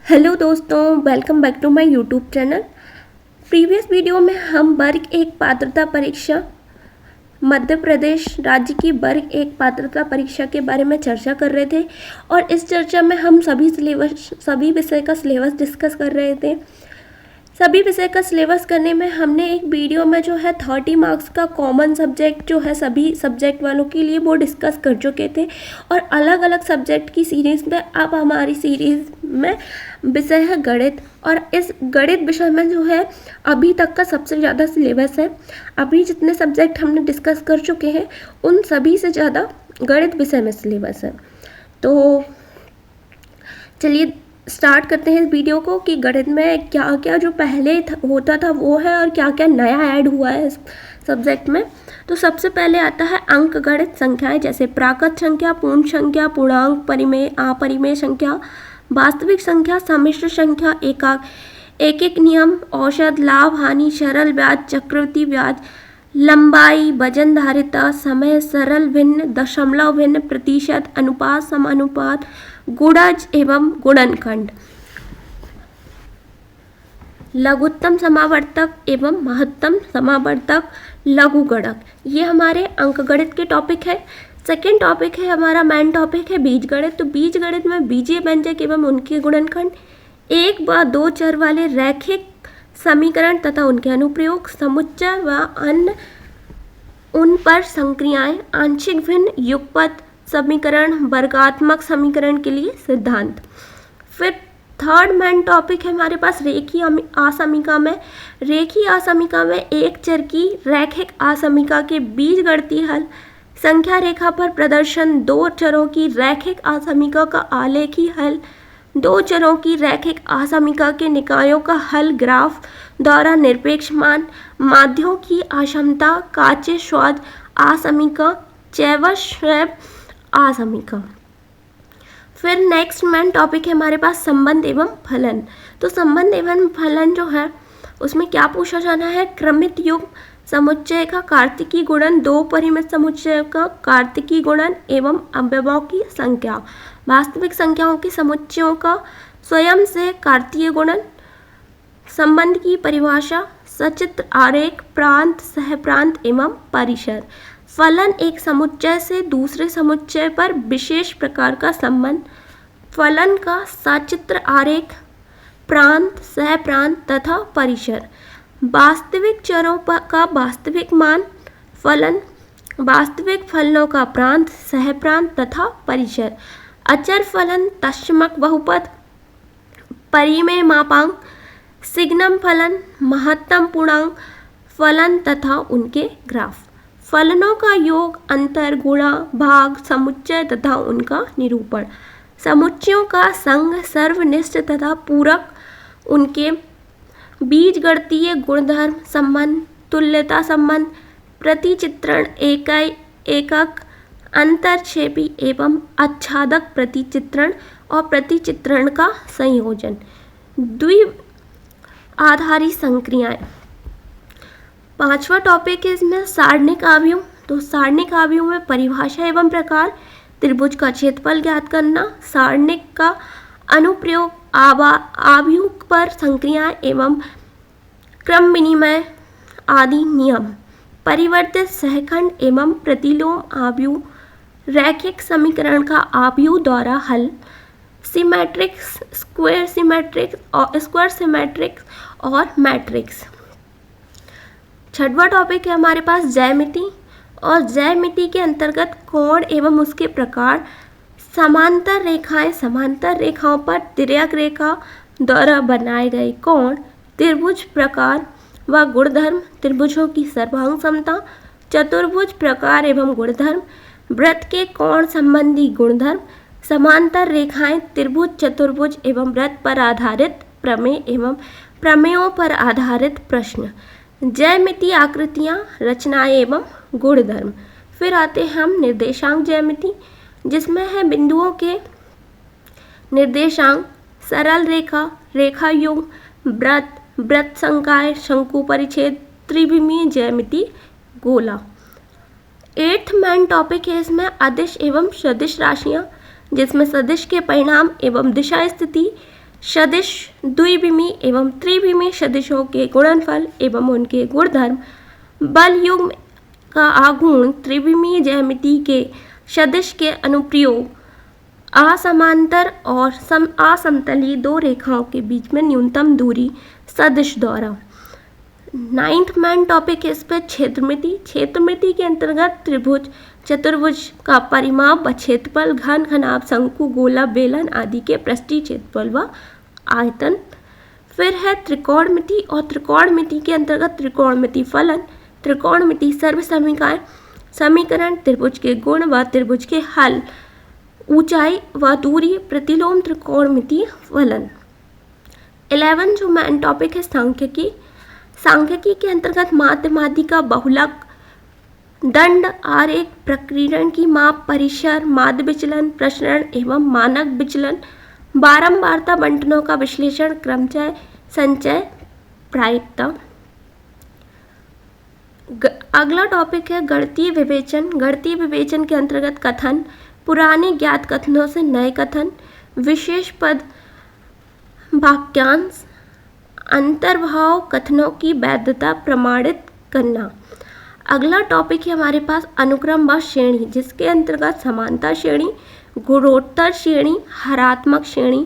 Hello दोस्तों, welcome back to my YouTube channel. Previous video में हम वर्ग एक पात्रता परीक्षा मध्य प्रदेश राज्य की वर्ग एक पात्रता परीक्षा के बारे में चर्चा कर रहे थे और इस चर्चा में हम सभी विषय का सिलेबस डिस्कस कर रहे थे। सभी विषय का सिलेबस करने में हमने एक वीडियो में जो है 30 मार्क्स का कॉमन सब्जेक्ट जो है सभी सब्जेक्ट वालों के लिए वो डिस्कस कर चुके थे और अलग अलग सब्जेक्ट की सीरीज़ में अब हमारी सीरीज़ में विषय है गणित। और इस गणित विषय में जो है अभी तक का सबसे ज़्यादा सिलेबस है। अभी जितने सब्जेक्ट हमने डिस्कस कर चुके हैं उन सभी से ज़्यादा गणित विषय में सिलेबस है। तो चलिए स्टार्ट करते हैं इस वीडियो को कि गणित में क्या क्या जो पहले होता था वो है और क्या क्या नया ऐड हुआ है इस सब्जेक्ट में। तो सबसे पहले आता है अंक गणित संख्याएं, जैसे प्राकृत संख्या, पूर्ण संख्या, पूर्णांक, परिमेय, अपरिमेय संख्या, वास्तविक संख्या, सम्मिश्र संख्या, एकाक, एक नियम, औसत, लाभ हानि, सरल ब्याज, चक्रवृद्धि ब्याज, लंबाई, वजनधारिता, समय, सरल भिन्न, दशमलव भिन्न, प्रतिशत, अनुपात, समानुपात, गुणज एवं गुणनखंड, लघुत्तम समावर्तक एवं महत्तम समावर्तक, लघुगणक। ये हमारे अंकगणित के टॉपिक है। सेकेंड टॉपिक है हमारा मेन टॉपिक है बीजगणित। तो बीजगणित में बीजीय व्यंजक एवं उनके गुणनखंड, एक व दो चर वाले रैखिक समीकरण तथा उनके अनुप्रयोग, समुच्चय व अन्य उन पर संक्रियाएं, आंशिक भिन्न, युगपत समीकरण, वर्गात्मक समीकरण के लिए सिद्धांत। फिर थर्ड मेन टॉपिक है हमारे पास रेखीय असमीका में। रेखीय असमीका में एक चर की रैखिक असमीका के बीजगणितीय हल, संख्या रेखा पर प्रदर्शन, दो चरों की रैखिक असमीका का आलेखी हल, दो चरों की रैखिक असमीका के निकायों का हल, ग्राफ द्वारा निरपेक्ष मान, माध्यों की अक्षमता, काचे स्वाद असमीका, चैवशेव असमीका। फिर नेक्स्ट मेन टॉपिक है हमारे पास संबंध एवं फलन। तो संबंध एवं फलन जो है उसमें क्या पूछा जाना है, क्रमित युग्म समुच्चय का कार्तिकी गुणन, दो परिमित समुच्चय का कार्तिकी गुणन एवं अवयवों की संख्या, वास्तविक संख्याओं के समुच्चयों का स्वयं से कार्तीय गुणन, संबंध की परिभाषा, सचित्र आरेख, प्रांत, सहप्रांत एवं परिसर, फलन एक समुच्चय से दूसरे समुच्चय पर विशेष प्रकार का संबंध, फलन का सचित्र आरेख, प्रांत, सहप्रांत तथा परिसर, वास्तविक चरों का वास्तविक मान, फलन, वास्तविक फलनों का प्रांत, सहप्रांत तथा परिसर, अचर फलन, तत्समक बहुपद, परिमेय मापांक, सिग्नम फलन, महत्तम पूर्णांक फलन तथा उनके ग्राफ, फलनों का योग, अंतर, गुणा, भाग, समुच्चय तथा उनका निरूपण, समुच्चयों का संघ, सर्वनिष्ठ तथा पूरक, उनके बीजगणितीय गुणधर्म, संबंध, तुल्यता संबंध, प्रतिचित्रण, एकक, अंतरक्षेपी एवं आच्छादक प्रतिचित्रण और प्रतिचित्रण का संयोजन, द्वि आधारी संक्रियाएं। पांचवा टॉपिक है इसमें सारणिक आव्यूह। तो सारणिक आव्यूह में परिभाषा एवं प्रकार, त्रिभुज का क्षेत्रफल ज्ञात करना, सारणिक का अनुप्रयोग, आव्यूह पर संक्रियाएं एवं क्रम विनिमय आदि नियम, परिवर्तित सहखंड एवं प्रतिलोम आव्यूह, रैखिक समीकरण का आव्यूह द्वारा हल, सिमेट्रिक्स, स्क्वायर सिमेट्रिक्स और मैट्रिक्स। छठवां टॉपिक है हमारे पास ज्यामिति। और ज्यामिति के अंतर्गत कोण एवं उसके प्रकार, समांतर रेखाएं, समांतर रेखाओं पर तिर्यक रेखा द्वारा बनाए गए कोण, त्रिभुज प्रकार व गुणधर्म, त्रिभुजों की सर्वांग समता, चतुर्भुज प्रकार एवं गुणधर्म, वृत्त के कोण संबंधी गुणधर्म, समांतर रेखाएं, त्रिभुज, चतुर्भुज एवं वृत्त पर आधारित प्रमेय एवं प्रमेयों पर आधारित प्रश्न, ज्यामितीय आकृतियां, रचनाएं एवं गुणधर्म। फिर आते हैं हम निर्देशांक ज्यामिति, जिसमें है बिंदुओं के निर्देशांक, सरल रेखा, रेखा युग्म, वृत्त, वृत्त संकाय, शंकु परिच्छेद, त्रिविमीय ज्यामिति, गोला। 8th मेन टॉपिक है इसमें अदिश एवं सदिश राशियां, जिसमें सदिश के परिणाम एवं दिशा स्थिति, सदिश द्विविमी एवं त्रिविमी सदिशों के गुणनफल एवं उनके गुणधर्म, बल युग्म का आघूर्ण, त्रिविमीय ज्यामिति के सदिश के अनुप्रयोग, असमांतर और असमतलीय दो रेखाओं के बीच में न्यूनतम दूरी सदिश द्वारा। 9th मेन टॉपिक है इस पर क्षेत्रमिति। क्षेत्रमिति के अंतर्गत त्रिभुज, चतुर्भुज का परिमाप व क्षेत्रफल, घन, घनाभ, शंकु, गोला, बेलन आदि के पृष्ठीय क्षेत्रफल व आयतन। फिर है त्रिकोणमिति, और त्रिकोणमिति के अंतर्गत त्रिकोणमिति फलन, त्रिकोणमिति सर्व समीकरण, त्रिभुज के गुण व त्रिभुज के हल, ऊंचाई व दूरी, प्रतिलोम त्रिकोणमिति फलन। 11 जो मेन टॉपिक है सांख्यिकी। सांख्यिकी के अंतर्गत माध्य, माध्यिका, बहुलक, दंड, आरेख, प्रकीर्ण की माप, परिसर, माध्य विचलन, प्रसरण एवं मानक विचलन, बारंबारता बंटनों का विश्लेषण, क्रमचय, संचय, प्रायिकता। अगला टॉपिक है गणितीय विवेचन। गणितीय विवेचन के अंतर्गत कथन, पुराने ज्ञात कथनों से नए कथन, विशेष पद, वाक्यांश, अंतर्भाव कथनों की वैधता प्रमाणित करना। अगला टॉपिक है हमारे पास अनुक्रम व श्रेणी, जिसके अंतर्गत समांतर श्रेणी, गुणोत्तर श्रेणी, हरात्मक श्रेणी,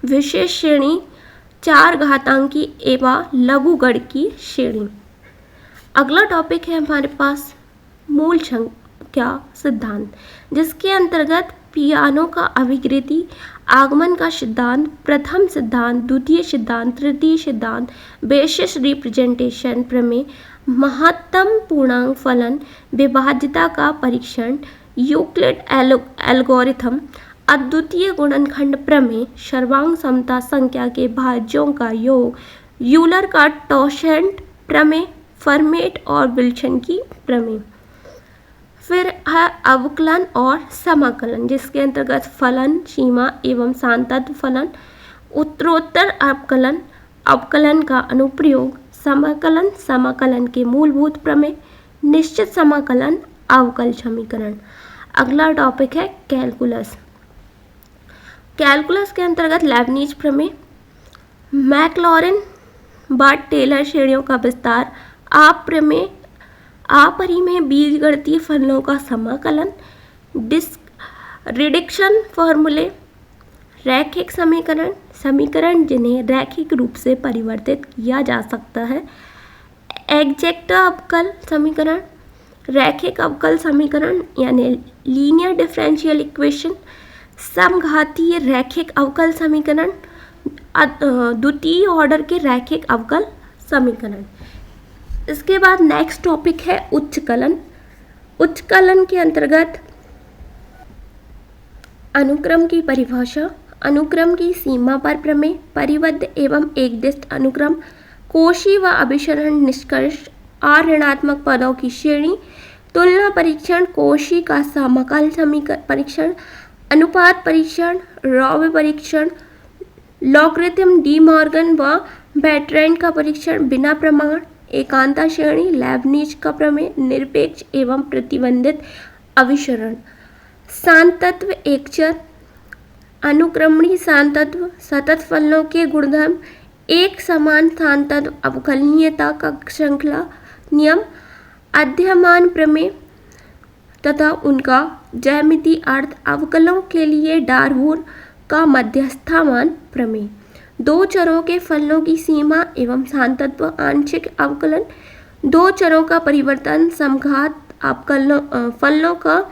विशेष श्रेणी, चार घातांकी एवं लघुगणकीय श्रेणी। अगला टॉपिक है हमारे पास मूल संख्या सिद्धांत, जिसके अंतर्गत पियानो का अभिकृति, आगमन का सिद्धांत, प्रथम सिद्धांत, द्वितीय सिद्धांत, तृतीय सिद्धांत, बेसिस रिप्रेजेंटेशन प्रमेय, महत्तम पूर्णांक फलन, विभाज्यता का परीक्षण, यूक्लिड एल्गोरिथम, अद्वितीय गुणनखंड प्रमेय, सर्वांग समता संख्या के भाज्यों का योग, यूलर का टॉसेंट प्रमेय, फर्मेट और विल्सन की प्रमेय। फिर है अवकलन और समाकलन, जिसके अंतर्गत फलन, सीमा एवं सांतत्व फलन, उत्तरोत्तर अवकलन, अवकलन का अनुप्रयोग, समाकलन, समाकलन के मूलभूत प्रमेय, निश्चित समाकलन, अवकल समीकरण। अगला टॉपिक है कैलकुलस। कैलकुलस के अंतर्गत लेबनीज प्रमेय, मैक्लॉरिन बर्ट टेलर श्रेणियों का विस्तार, प्रमेय, अपरिमेय बीजगणितीय फलनों का समाकलन, रिडक्शन फॉर्मूले, रैखिक समीकरण, समीकरण जिन्हें रैखिक रूप से परिवर्तित किया जा सकता है, एग्जैक्ट अवकल समीकरण, रैखिक अवकल समीकरण यानी लीनियर डिफरेंशियल इक्वेशन, समघातीय रैखिक अवकल समीकरण, द्वितीय ऑर्डर के रैखिक अवकल समीकरण। इसके बाद नेक्स्ट टॉपिक है उच्चकलन। उच्चकलन के अंतर्गत अनुक्रम की परिभाषा, अनुक्रम की सीमा पर प्रमेय, परिबद्ध एवं एकदिश अनुक्रम, कोशी व अभिसरण निष्कर्ष, ऋणात्मक पदों की श्रेणी, तुलना परीक्षण, कोशी का समाकल समीकरण परीक्षण, अनुपात परीक्षण, रॉवे परीक्षण, लॉगरिथम डी मॉर्गन व बैटरैंड का परीक्षण, बिना प्रमाण, एकांता श्रेणी, लेबनीज का प्रमेय, निरपेक्ष एवं प्रतिबंधित अभिसरण, सांतत्व एकचर, अनुक्रमणी सांतत्व, सतत फलनों के गुणधर्म, एक समान सांतत्व अवकलनीयता का श्रृंखला नियम, अध्ययमान प्रमेय तथा उनका ज्यामिति अर्थ, अवकलों के लिए डार्वूर का मध्यस्थामान प्रमेय, दो चरों के फलनों की सीमा एवं सांतत्व, आंशिक अवकलन, दो चरों का परिवर्तन, समघात अवकलनों फलनों का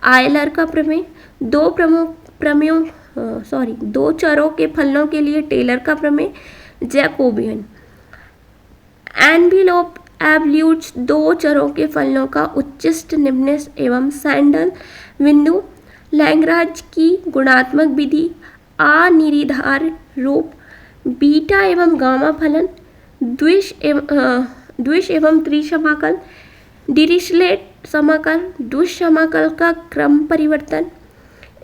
आयलर का प्रमेय, दो चरों के फलनों के लिए टेलर का प्रमेय, जैकोबियन, एनवेलोप एवल्यूट्स, दो चरों के फलनों का उच्चिष्ट, निम्नस्थ एवं सैंडल बिंदु, लैग्रांज की गुणात्मक विधि, अनिर्धारित रूप, बीटा एवं गामा फलन, द्विश एवं त्रिसमाकल, डिरिचलेट समाकल, द्विश समाकल का क्रम परिवर्तन।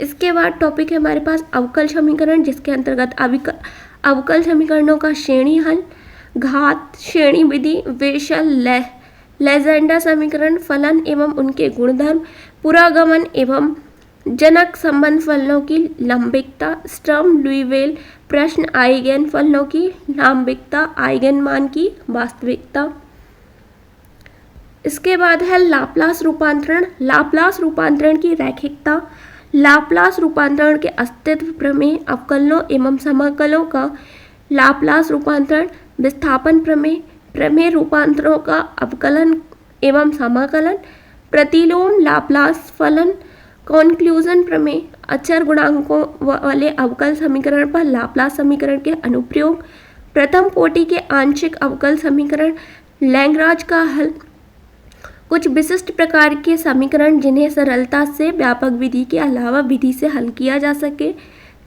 इसके बाद टॉपिक है हमारे पास अवकल समीकरण, जिसके अंतर्गत अवकल समीकरणों का श्रेणी हल, घात श्रेणी विधि, वेशल लेजेंडर समीकरण, फलन एवं उनके गुणधर्म, पुरागमन एवं जनक संबंध फलनों की लंबिकता, स्टर्म लुइविल प्रश्न, आइगेन फलनों की लंबिकता, आइगेन मान की वास्तविकता। इसके बाद है लाप्लास रूपांतरण। लाप्लास रूपांतरण की रैखिकता, लाप्लास रूपांतरण के अस्तित्व, प्रमेय, अवकलनों एवं समाकलों का लाप्लास रूपांतरण, विस्थापन प्रमेय, प्रमेय रूपांतरों का अवकलन एवं समाकलन, प्रतिलोम लाप्लास फलन, कॉन्क्लूजन प्रमेय, अचर गुणांकों वाले अवकल समीकरण पर लाप्लास समीकरण के अनुप्रयोग, प्रथम कोटि के आंशिक अवकल समीकरण, लैग्रांज का हल, कुछ विशिष्ट प्रकार के समीकरण जिन्हें सरलता से व्यापक विधि के अलावा विधि से हल किया जा सके,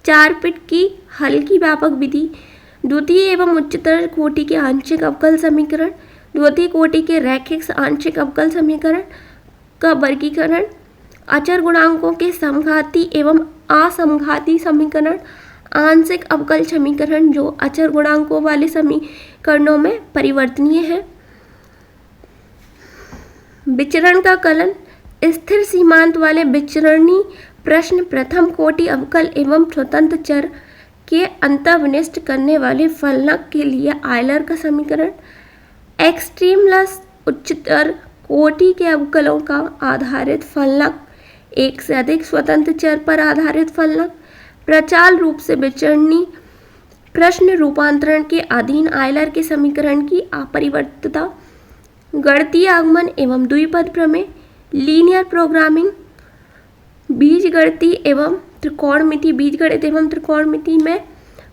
4 पिट की हल की व्यापक विधि, द्वितीय एवं उच्चतर कोटि के आंशिक अवकल समीकरण, द्वितीय कोटि के रैखिक आंशिक अवकल समीकरण का वर्गीकरण, अचर गुणांकों के समघाती एवं असमघाती समीकरण, आंशिक अवकल समीकरण जो अचर गुणांकों वाले समीकरणों में परिवर्तनीय है, विचरण का कलन, स्थिर सीमांत वाले विचरणी प्रश्न, प्रथम कोटि अवकल एवं स्वतंत्र चर के अंतर्विनिष्ट करने वाले फलनक के लिए आयलर का समीकरण, एक्सट्रीमलेस उच्चतर कोटि के अवकलों का आधारित फलनक, एक से अधिक स्वतंत्र चर पर आधारित फलनक, प्रचाल रूप से विचरणी प्रश्न रूपांतरण के अधीन आयलर के समीकरण की अपरिवर्तितता, गणितीय आगमन एवं द्विपद प्रमेय, लीनियर प्रोग्रामिंग, बीजगणितीय एवं त्रिकोणमिति, बीजगणित एवं त्रिकोणमिति में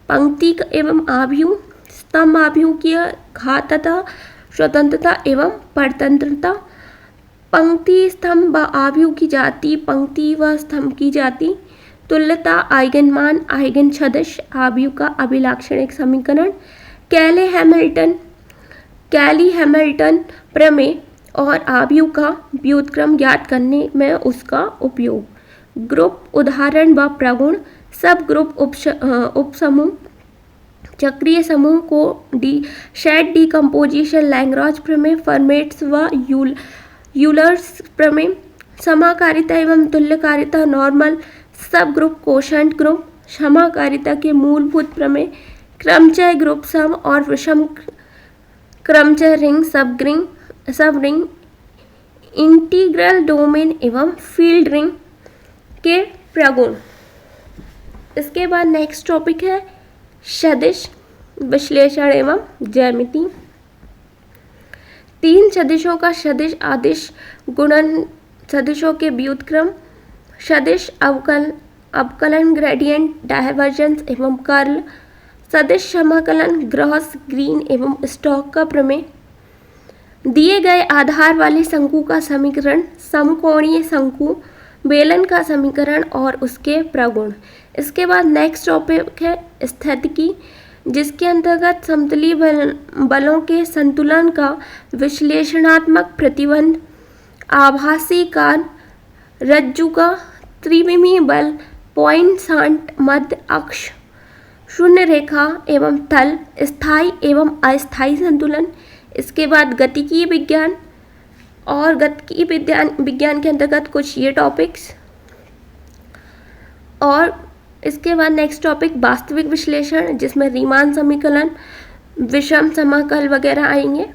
पंक्ति एवं आव्यूह, स्तंभ आव्यूह की घातता, स्वतंत्रता एवं परतंत्रता, पंक्ति स्तंभ व आव्यूह की जाति, पंक्ति व स्तंभ की जाति, तुल्यता, आइगन मान, आइगन सदिश, आव्यूह का अभिलाक्षणिक समीकरण, कैली हैमिल्टन प्रमेय और आव्यूह का व्युत्क्रम ज्ञात करने में उसका उपयोग, ग्रुप उदाहरण व प्रगुण, सब ग्रुप उपसमूह, चक्रीय समूह को शेड डिकम्पोजिशन, लैग्रांज प्रमेय, फर्मेट्स व यूलर्स प्रमेय, समाकारिता एवं तुल्यकारिता, नॉर्मल, सब ग्रुप, कोशेंट ग्रुप, समाकारिता के मूलभूत प्रमेय, क्रमचय ग्रुप सम और विषम क्रमचय रिंग, सब रिंग, इंटीग्रल डोमेन एवं फील्ड रिंग के प्रगुण। इसके बाद नेक्स्ट टॉपिक है सदिश विश्लेषण एवं ज्यामिति। 3 सदिशों का सदिश आदिश गुणन, सदिशों के व्युत्क्रम, सदिश अवकलन, ग्रेडियंट, डायवर्जेंस एवं कर्ल, सदिश समाकलन, ग्रॉस, ग्रीन एवं स्टोक्स का प्रमेय, दिए गए आधार वाले शंकु का समीकरण, समकोणीय शंकु, बेलन का समीकरण और उसके प्रगुण। इसके बाद नेक्स्ट टॉपिक है स्थितिकी, जिसके अंतर्गत समतलीय बलों के संतुलन का विश्लेषणात्मक प्रतिबंध, आभासी कार, रज्जु का त्रिविमीय बल, पॉइंट सांट, मध्य अक्ष, शून्य रेखा एवं तल, स्थायी एवं अस्थायी संतुलन। इसके बाद गतिकीय विज्ञान और गतिकीय विज्ञान के अंतर्गत कुछ ये टॉपिक्स, और इसके बाद नेक्स्ट टॉपिक वास्तविक विश्लेषण, जिसमें रीमान समीकरण, विषम समाकल वगैरह आएंगे।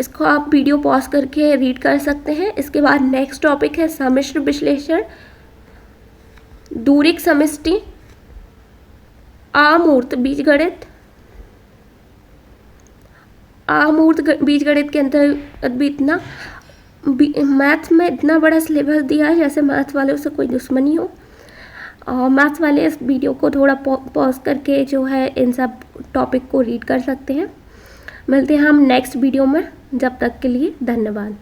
इसको आप वीडियो पॉज करके रीड कर सकते हैं। इसके बाद नेक्स्ट टॉपिक है सम्मिश्र विश्लेषण, दूरिक समष्टि, आमूर्त बीजगणित, आमूर्त बीजगणित के अंतर्गत भी इतना मैथ्स में इतना बड़ा सिलेबस दिया है, जैसे मैथ्स वालों से कोई दुश्मनी हो। और मैथ्स वाले इस वीडियो को थोड़ा पॉज करके जो है इन सब टॉपिक को रीड कर सकते हैं। मिलते हैं हम नेक्स्ट वीडियो में, जब तक के लिए धन्यवाद।